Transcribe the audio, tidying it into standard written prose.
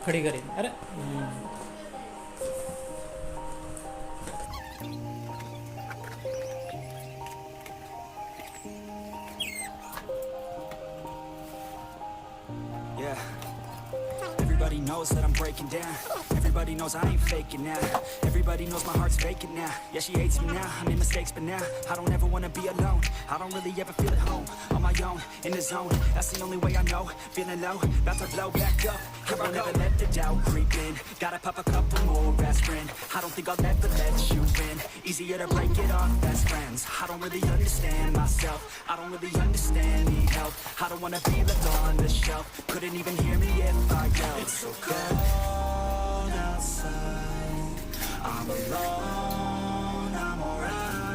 ખડી કરીને અરે Yeah. Everybody knows that I'm breaking down. Everybody knows I ain't faking now. Everybody knows my heart's vacant now. Yeah, she hates me now, I made mistakes but now I don't ever wanna be alone. I don't really ever feel at home. On my own, in the zone, that's the only way I know. Feeling low, about to blow back up. Here I never let the doubt creep in. Gotta pop a couple more aspirin. I don't think I'll ever let you in. Easier to break it off best friends. I don't really understand myself. I don't really understand, need help. I don't wanna be left on the shelf. Couldn't even hear me if I yelled. It's so cold outside, I'm alone